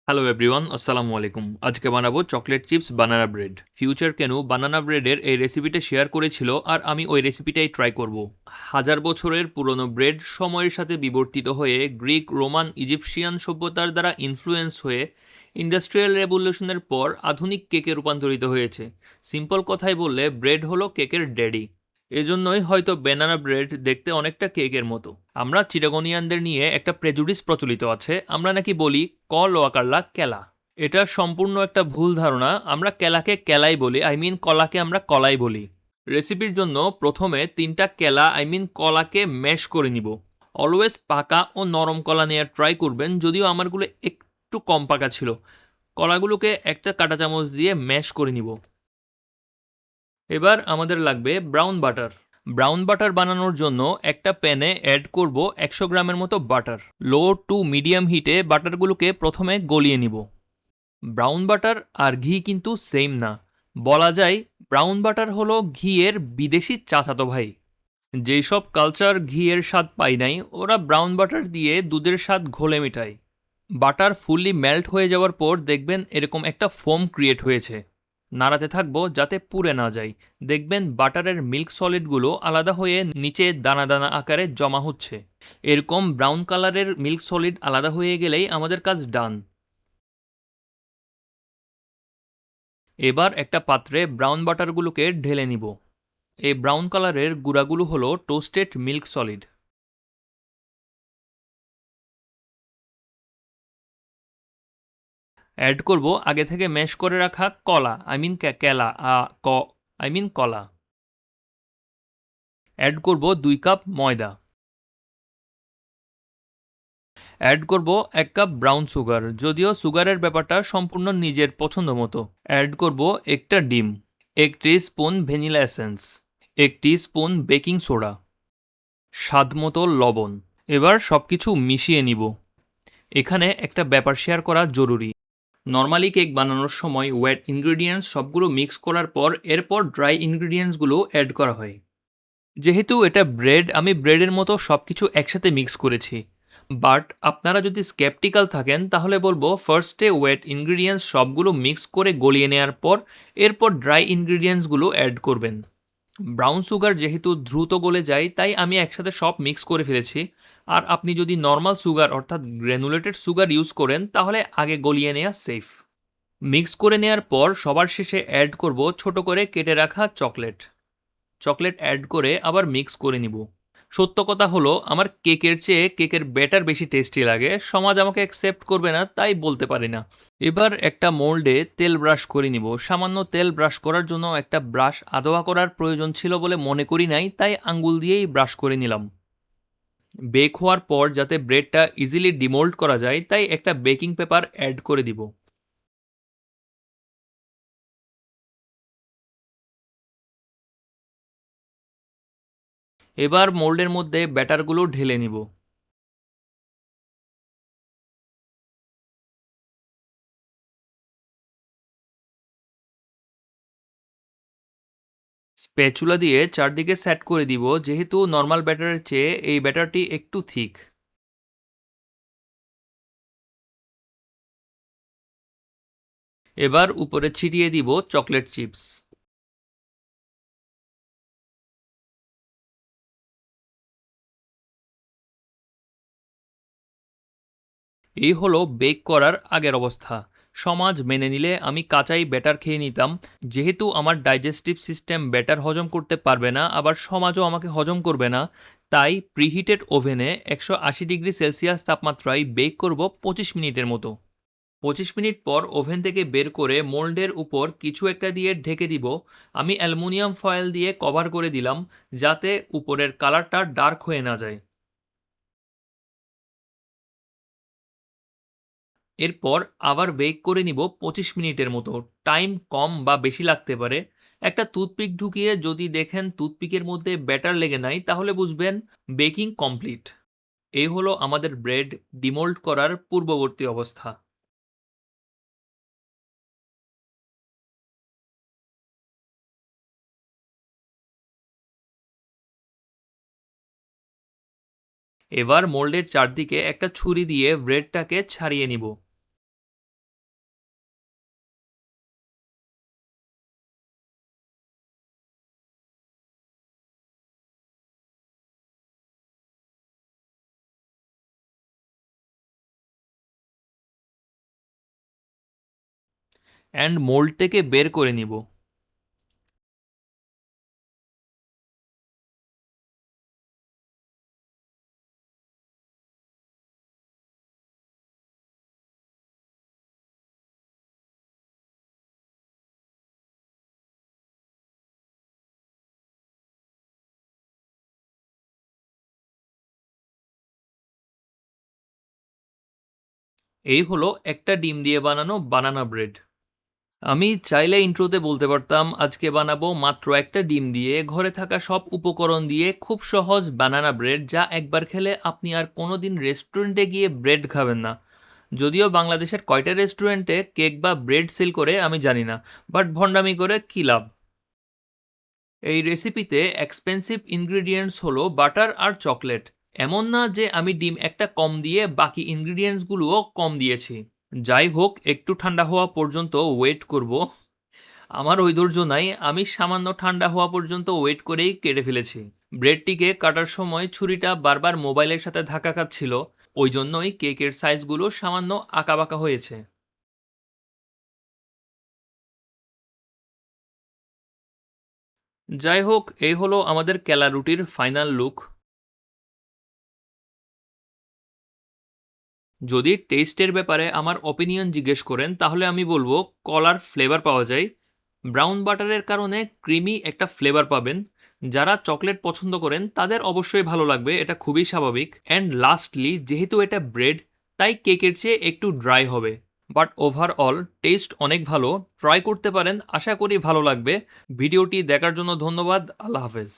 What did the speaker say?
Hello everyone, আসসালামু আলাইকুম। আজকে বানাবো চকলেট চিপস বানানা ব্রেড। ফিউচার কেনু বানানা ব্রেডের এই রেসিপিটা শেয়ার করেছিল আর আমি ওই রেসিপিটাই ট্রাই করব। হাজার বছরের পুরনো ব্রেড সময়ের সাথে বিবর্তিত হয়ে গ্রিক, রোমান, ইজিপশিয়ান সভ্যতার দ্বারা ইনফ্লুয়েন্স হয়ে ইন্ডাস্ট্রিয়াল রেভলিউশনের পর আধুনিক কেকে রূপান্তরিত হয়েছে। সিম্পল কথায় বললে ব্রেড হলো কেকের ড্যাডি। এজন্যই হয়তো ব্যানানা ব্রেড দেখতে অনেকটা কেকের মতো। আমরা চিটাগনিয়ানদের নিয়ে একটা প্রেজুডিস প্রচলিত আছে, আমরা নাকি বলি ক লোয়াকারলা কেলা। এটা সম্পূর্ণ একটা ভুল ধারণা। আমরা কেলাকে কেলাই বলি, কলাকে আমরা কলাই বলি। রেসিপির জন্য প্রথমে 3টা কেলা কলাকে ম্যাশ করে নিব। অলওয়েজ পাকা ও নরম কলা নেওয়ার ট্রাই করবেন, যদিও আমারগুলো একটু কম পাকা ছিল। কলাগুলোকে একটা কাঁটা চামচ দিয়ে ম্যাশ করে নিব। এবার আমাদের লাগবে ব্রাউন বাটার। ব্রাউন বাটার বানানোর জন্য একটা প্যানে অ্যাড করব 100 গ্রামের মতো বাটার। লো টু মিডিয়াম হিটে বাটারগুলোকে প্রথমে গলিয়ে নিব। ব্রাউন বাটার আর ঘি কিন্তু সেম না। বলা যায় ব্রাউন বাটার হলো ঘিয়ের বিদেশি চাচাতো ভাই। যেই সব কালচার ঘিয়ের স্বাদ পায় নাই, ওরা ব্রাউন বাটার দিয়ে দুধের স্বাদ ঘোলে মেটায়। বাটার ফুললি মেল্ট হয়ে যাওয়ার পর দেখবেন এরকম একটা ফোম ক্রিয়েট হয়েছে। নাড়াতে থাকবো যাতে পুড়ে না যায়। দেখবেন বাটারের মিল্ক সলিডগুলো আলাদা হয়ে নিচে দানা দানা আকারে জমা হচ্ছে। এরকম ব্রাউন কালারের মিল্ক সলিড আলাদা হয়ে গেলেই আমাদের কাজ ডান। এবার একটা পাত্রে ব্রাউন বাটারগুলোকে ঢেলে নিব। এই ব্রাউন কালারের গুঁড়াগুলো হলো টোস্টেড মিল্ক সলিড। অ্যাড করব আগে থেকে ম্যাশ করে রাখা কলা, কেলা, ক কলা। অ্যাড করব 2 কাপ ময়দা। অ্যাড করব 1 কাপ ব্রাউন সুগার, যদিও সুগারের ব্যাপারটা সম্পূর্ণ নিজের পছন্দ মতো। অ্যাড করব একটা ডিম, 1 spoon vanilla essence, 1 spoon baking soda, স্বাদ মতো লবণ। এবার সবকিছু মিশিয়ে নিব। এখানে একটা ব্যাপার শেয়ার করা জরুরি। নর্মালি কেক বানানোর সময় ওয়েট ইনগ্রেডিয়েন্টস সবগুলো মিক্স করার পর এরপর ড্রাই ইনগ্রেডিয়েন্টসগুলো অ্যাড করা হয়। যেহেতু এটা ব্রেড, আমি ব্রেডের মতো সবকিছু একসাথে মিক্স করেছি। বাট আপনারা যদি স্কেপটিক্যাল থাকেন তাহলে বলবো ফার্স্টে ওয়েট ইনগ্রিডিয়েন্টস সবগুলো মিক্স করে গলিয়ে নেওয়ার পর এরপর ড্রাই ইনগ্রিডিয়েন্টসগুলো অ্যাড করবেন। ব্রাউন সুগার যেহেতু দ্রুত গলে যায়, তাই আমি একসাথে সব মিক্স করে ফেলেছি। আর আপনি যদি নর্মাল সুগার অর্থাৎ গ্র্যানুলেটেড সুগার ইউজ করেন তাহলে আগে গলিয়ে নেওয়া সেফ। মিক্স করে নেওয়ার পর সবার শেষে অ্যাড করব ছোট করে কেটে রাখা চকলেট। চকলেট অ্যাড করে আবার মিক্স করে নিব। সত্য কথা হলো আমার কেকের চেয়ে কেকের ব্যাটার বেশি টেস্টি লাগে। সমাজ আমাকে অ্যাকসেপ্ট করবে না, তাই বলতে পারি না। এবার একটা মোল্ডে তেল ব্রাশ করে নিব। সামান্য তেল ব্রাশ করার জন্য একটা ব্রাশ আদোয়া করার প্রয়োজন ছিল বলে মনে করি নাই, তাই আঙ্গুল দিয়েই ব্রাশ করে নিলাম। বেক হওয়ার পর যাতে ব্রেডটা ইজিলি ডিমোল্ড করা যায়, তাই একটা বেকিং পেপার অ্যাড করে দিব। এবার মোল্ডের মধ্যে ব্যাটারগুলো ঢেলে নিব। স্প্যাচুলা দিয়ে চারদিকে সেট করে দিব, যেহেতু নর্মাল ব্যাটারের চেয়ে এই ব্যাটারটি একটু থিক। এবার উপরে ছিটিয়ে দিব চকলেট চিপস। এই হলো বেক করার আগের অবস্থা। সমাজ মেনে নিলে আমি কাঁচাই ব্যাটার খেয়ে নিতাম। যেহেতু আমার ডাইজেস্টিভ সিস্টেম ব্যাটার হজম করতে পারবে না, আবার সমাজও আমাকে হজম করবে না, তাই প্রিহিটেড ওভেনে 180 ডিগ্রি সেলসিয়াস তাপমাত্রায় বেক করব 25 মিনিটের মতো। 25 মিনিট পর ওভেন থেকে বের করে মোল্ডের উপর কিছু একটা দিয়ে ঢেকে দিব। আমি অ্যালুমিনিয়াম ফয়েল দিয়ে কভার করে দিলাম, যাতে উপরের কালারটা ডার্ক হয়ে না যায়। এরপর আবার বেক করে নিব 25 মিনিটের মতো। টাইম কম বা বেশি লাগতে পারে। একটা টুথপিক ঢুকিয়ে যদি দেখেন টুথপিকের মধ্যে ব্যাটার লেগে নাই, তাহলে বুঝবেন বেকিং কমপ্লিট। এই হলো আমাদের ব্রেড ডিমোল্ড করার পূর্ববর্তী অবস্থা। এবার মোল্ডের চারদিকে একটা ছুরি দিয়ে ব্রেডটাকে ছাড়িয়ে নিব। অ্যান্ড মোল্ড থেকে বের করে নিব। এই হলো একটা ডিম দিয়ে বানানো বানানা ব্রেড। আমি চাইলে ইন্ট্রোতে বলতে পারতাম আজকে বানাবো মাত্র একটা ডিম দিয়ে ঘরে থাকা সব উপকরণ দিয়ে খুব সহজ বানানা ব্রেড, যা একবার খেলে আপনি আর কোনোদিন রেস্টুরেন্টে গিয়ে ব্রেড খাবেন না। যদিও বাংলাদেশের কয়টা রেস্টুরেন্টে কেক বা ব্রেড সেল করে আমি জানি না, বাট ভণ্ডামি করে কী লাভ। এই রেসিপিতে এক্সপেন্সিভ ইনগ্রিডিয়েন্টস হলো বাটার আর চকলেট। এমন না যে আমি ডিম একটা কম দিয়ে বাকি ইনগ্রিডিয়েন্টসগুলোও কম দিয়েছি। যাই হোক, একটু ঠান্ডা হওয়া পর্যন্ত ওয়েট করব। আমার ওই ধৈর্য নাই, আমি সামান্য ঠান্ডা হওয়া পর্যন্ত ওয়েট করেই কেটে ফেলেছি। ব্রেডটিকে কাটার সময় ছুরিটা বারবার মোবাইলের সাথে ধাক্কা খাচ্ছিল, ওই জন্যই কেকের সাইজগুলো সামান্য আঁকাবাঁকা হয়েছে। যাই হোক, এই হলো আমাদের কেলা রুটির ফাইনাল লুক। যদি টেস্টের ব্যাপারে আমার অপিনিয়ন জিজ্ঞেস করেন তাহলে আমি বলবো কলার ফ্লেভার পাওয়া যায়। ব্রাউন বাটারের কারণে ক্রিমি একটা ফ্লেভার পাবেন। যারা চকলেট পছন্দ করেন তাদের অবশ্যই ভালো লাগবে, এটা খুবই স্বাভাবিক। অ্যান্ড লাস্টলি, যেহেতু এটা ব্রেড, তাই কেকের চেয়ে একটু ড্রাই হবে। বাট ওভারঅল টেস্ট অনেক ভালো। ট্রাই করতে পারেন, আশা করি ভালো লাগবে। ভিডিওটি দেখার জন্য ধন্যবাদ। আল্লাহ হাফেজ।